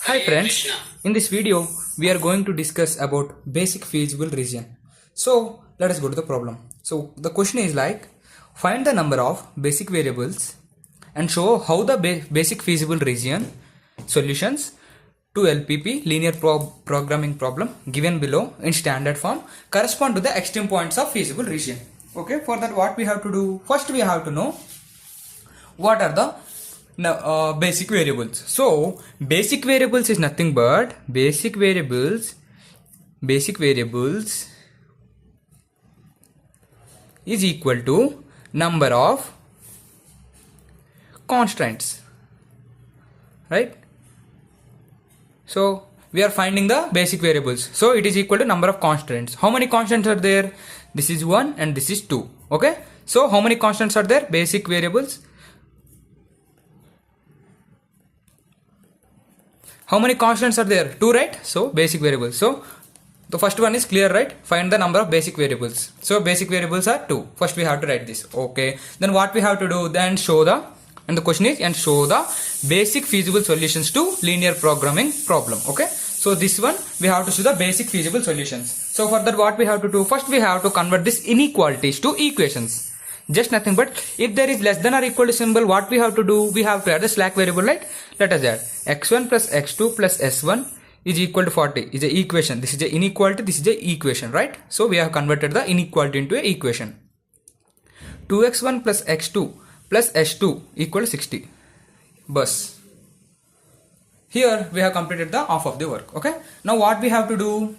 Hi friends, in this video we are going to discuss about basic feasible region. So let us go to the problem. So the question is like, find the number of basic variables and show how the basic feasible region solutions to LPP linear programming problem given below in standard form correspond to the extreme points of feasible region. Okay, for that what we have to do? First we have to know what are the basic variables. So basic variables is nothing but basic variables is equal to number of constants, right? So we are finding the basic variables, so it is equal to number of constants. How many constants are there? This is 1 and this is 2. Okay, so how many constants are there? Basic variables. How many constants are there? 2, right? So basic variables. So the first one is clear, right? Find the number of basic variables. So basic variables are 2. First we have to write this. Okay. Then what we have to do? Then show the, and the question is, and show the basic feasible solutions to linear programming problem. Okay. So this one we have to show the basic feasible solutions. So for that what we have to do? First we have to convert this inequalities to equations. Just nothing but if there is less than or equal to symbol, what we have to do? We have to add the slack variable, right? Let us add x1 plus x2 plus s1 is equal to 40 is a equation. This is a inequality, this is a equation, right? So we have converted the inequality into a equation. 2x1 plus x2 plus s2 equal to 60. Bus. Here we have completed the half of the work. Okay. Now what we have to do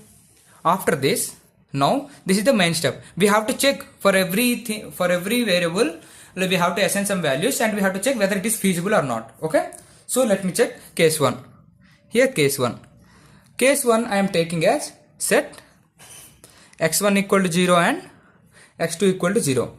after this? Now this is the main step. We have to check for everything, for every variable we have to assign some values and we have to check whether it is feasible or not. Okay. So let me check case 1. Here case 1. Case 1 I am taking as set x1 equal to 0 and x2 equal to 0.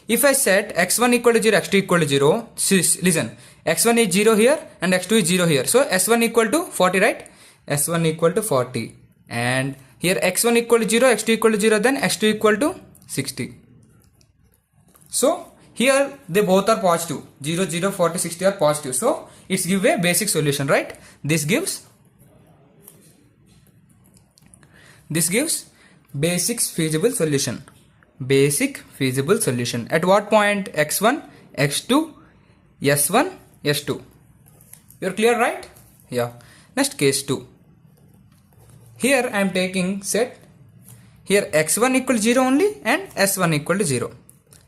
If I set x1 equal to 0, x2 equal to 0, listen, x1 is 0 here and x2 is 0 here. So s1 equal to 40, right? s1 equal to 40 and here x1 equal to 0, x2 equal to 0, then x2 equal to 60. So here they both are positive. 0, 0, 40, 60 are positive. So it's give a basic solution, right? This gives basic feasible solution. Basic feasible solution. At what point? x1, x2, s1, s2. You're clear, right? Yeah. Next case 2. Here I am taking set here x1 equal to 0 only and s1 equal to 0.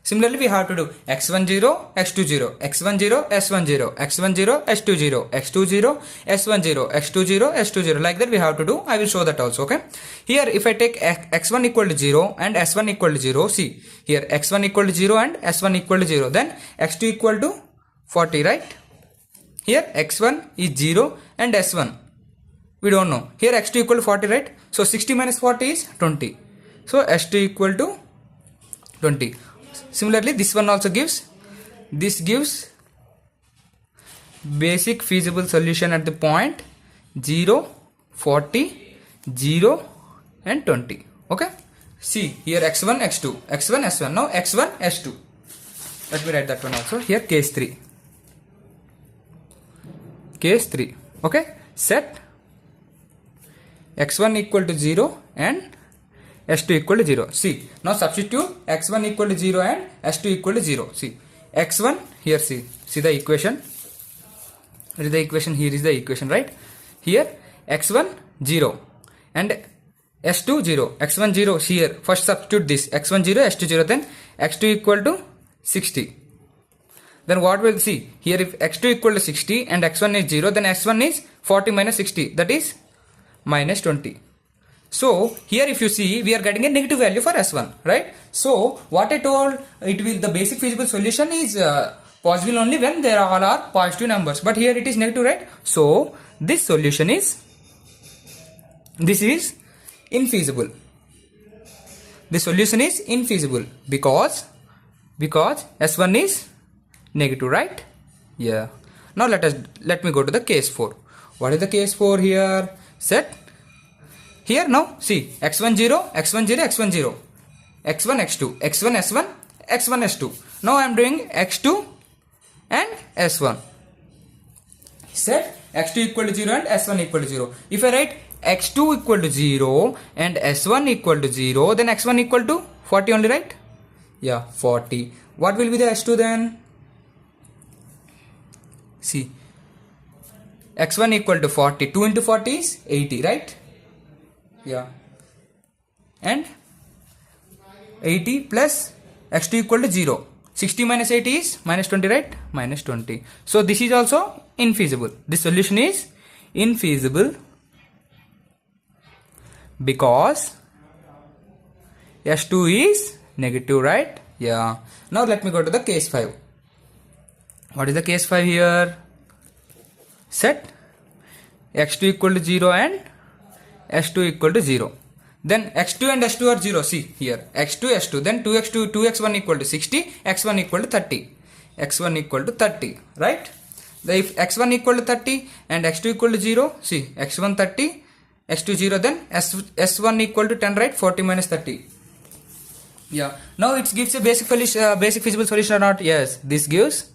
Similarly we have to do x1 0, x2 0, x1 0, s1 0, x1 0, s2 0, x2 0, s1 0, x2 0, s2 0. Like that we have to do. I will show that also. Okay. Here if I take x1 equal to 0 and s1 equal to 0, see here x1 equal to 0 and s1 equal to 0, then x2 equal to 40, right? Here x1 is 0 and s1 we don't know. Here x2 equal to 40, right? So 60 minus 40 is 20. So s2 equal to 20. Similarly this one also gives, this gives basic feasible solution at the point 0, 40, 0 and 20. Okay. See here x1, x2, x1, s1. Now x1, s2. Let me write that one also. Here case 3. Case 3. Okay. Set x1 equal to 0 and s2 equal to 0. See, now substitute x1 equal to 0 and s2 equal to 0. See, x1 here, see the equation. Here is the equation, here is the equation, right? Here x1 0 and s2 0. x1 0 here. First substitute this x1 0, s2 0, then x2 equal to 60. Then what will see here, if x2 equal to 60 and x1 is 0, then s1 is 40 minus 60, that is minus 20. So here if you see we are getting a negative value for s1, right? So what I told, it will, the basic feasible solution is possible only when there all are positive numbers, but here it is negative, right? So this solution is, this is infeasible. The solution is infeasible because s1 is negative, right? Yeah. Now let me go to the case 4. What is the case 4 here? Set here now see x1 0, x1 0, x1 0, x1 x2, x1 s1, x1 s2. Now I am doing x2 and s1. Set x2 equal to 0 and s1 equal to 0. If I write x2 equal to 0 and s1 equal to 0, then x1 equal to 40 only, right? Yeah, 40. What will be the s2 then? See, x1 equal to 40. 2 into 40 is 80, right? Yeah. And 80 plus x2 equal to 0. 60 minus 80 is minus 20, right? Minus 20. So this is also infeasible. This solution is infeasible because s2 is negative, right? Yeah. Now let me go to the case 5. What is the case 5 here? Set x2 equal to 0 and s2 equal to 0. Then x2 and s2 are 0. See here, x2, s2. Then 2x2, 2x1 equal to 60, x1 equal to 30. x1 equal to 30, right? If x1 equal to 30 and x2 equal to 0, see, x1 30, x2 0, then s1 equal to 10, right? 40 minus 30. Yeah. Now it gives a basic feasible solution or not? Yes, this gives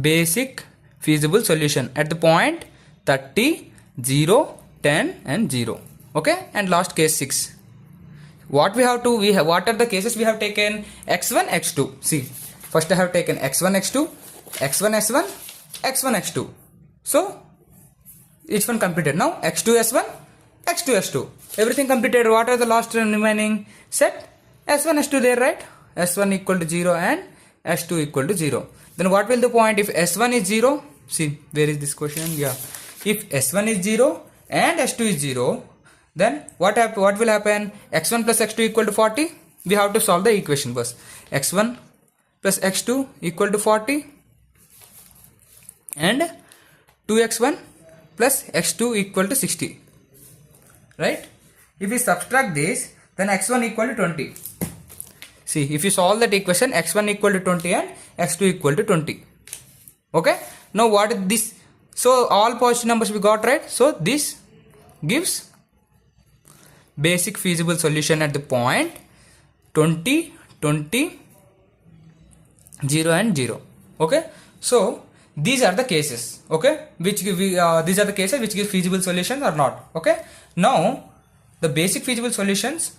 basic feasible solution at the point 30, 0, 10 and 0. Okay, and last case 6. What are the cases we have taken? x1, x2. See, first I have taken x1, x2, x1, s1, x1, x2. So each one completed. Now x2, s1, x2, s2. Everything completed. What are the last remaining? Set s1, s2 there, right? s1 equal to 0 and s2 equal to 0. Then what will the point if s1 is 0? See, where is this question? Yeah. If s1 is 0 and s2 is 0, then what will happen? x1 plus x2 equal to 40. We have to solve the equation first. x1 plus x2 equal to 40 and 2x1 plus x2 equal to 60, right? If we subtract this, then x1 equal to 20. See, if you solve that equation, x1 equal to 20 and x2 equal to 20. Okay, now what is this? So all positive numbers we got, right? So this gives basic feasible solution at the point 20, 20, 0 and 0. Okay, so these are the cases, okay, which give these are the cases which give feasible solutions or not. Okay, now the basic feasible solutions.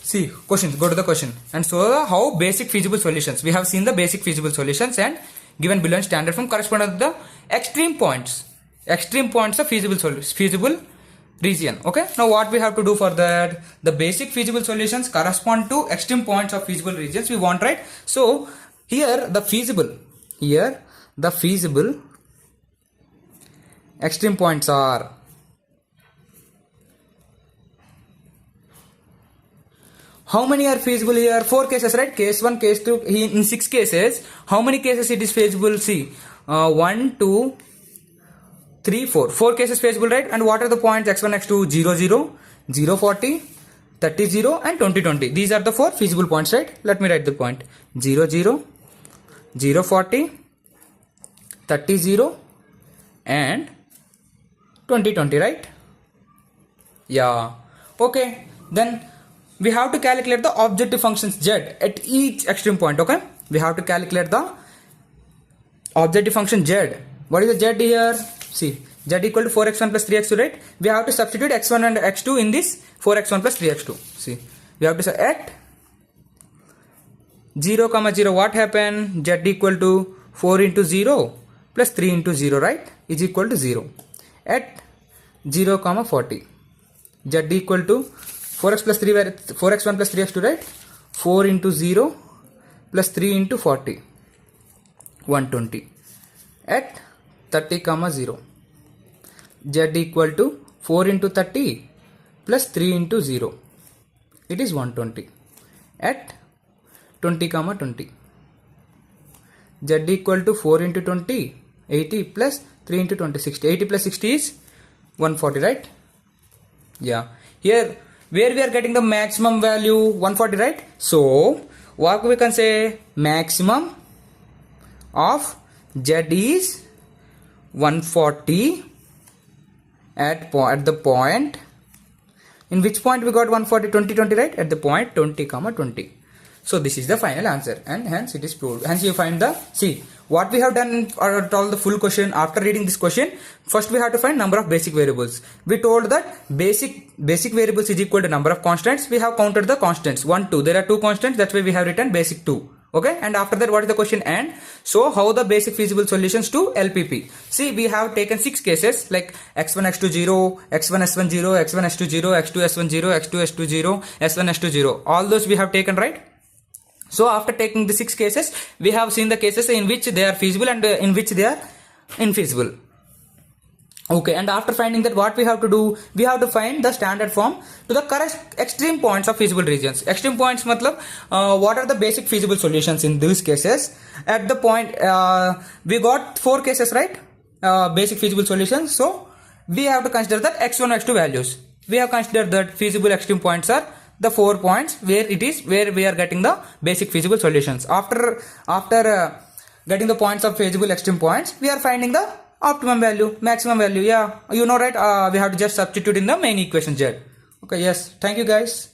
See, questions, go to the question and so how basic feasible solutions. We have seen the basic feasible solutions and given below in standard form correspond to the extreme points of feasible region. Okay, now what we have to do for that? The basic feasible solutions correspond to extreme points of feasible regions we want, right? So here the feasible extreme points are how many are feasible here? 4 cases, right? Case 1, case 2. In 6 cases, how many cases it is feasible? See, 1, 2, 3, 4. 4 cases feasible, right? And what are the points? x1, x2, 0, 0, 0, 40, 30, 0 and 20, 20. These are the 4 feasible points, right? Let me write the point. 0, 0, 0, 40, 30, 0 and 20, 20, right? Yeah. Okay. Then we have to calculate the objective functions z at each extreme point. Okay, we have to calculate the objective function z. What is the z here? See, z equal to 4x1 plus 3x2, right? We have to substitute x1 and x2 in this 4x1 plus 3x2. See, we have to say at 0, 0, what happened? Z equal to 4 into 0 plus 3 into 0, right? Is equal to 0. At 0, 40. Z equal to 4x plus 3, 4x1 plus 3x2, right? 4 into 0 plus 3 into 40, 120. At 30, 0. Z equal to 4 into 30 plus 3 into 0. It is 120. At 20, 20. Z equal to 4 into 20, 80 plus 3 into 20, 60. 80 plus 60 is 140, right? Yeah. Here, where we are getting the maximum value 140, right? So what we can say, maximum of z is 140 at the point. In which point we got 140? 20, 20, right? At the point 20, 20. So this is the final answer and hence it is proved. Hence you find the, see, what we have done or told the full question after reading this question, first we have to find number of basic variables. We told that basic variables is equal to number of constants. We have counted the constants 1, 2. There are 2 constants, that's why we have written basic 2. Okay, and after that what is the question and so how the basic feasible solutions to LPP. See, we have taken 6 cases like x1 x2 0, x1 s1 0, x1 s2 0, x2 s1 0, x2 s2 0, s1 s2 0. All those we have taken, right? So after taking the 6 cases, we have seen the cases in which they are feasible and in which they are infeasible. Okay, and after finding that, what we have to do, we have to find the standard form to the correct extreme points of feasible regions. Extreme points matlab, what are the basic feasible solutions in these cases? At the point, we got 4 cases, right? Basic feasible solutions. So we have to consider that x1, x2 values. We have considered that feasible extreme points are the 4 points where we are getting the basic feasible solutions. After getting the points of feasible extreme points, we are finding the optimum value, maximum value. Yeah, you know, right? We have to just substitute in the main equation z. Okay, yes. Thank you guys.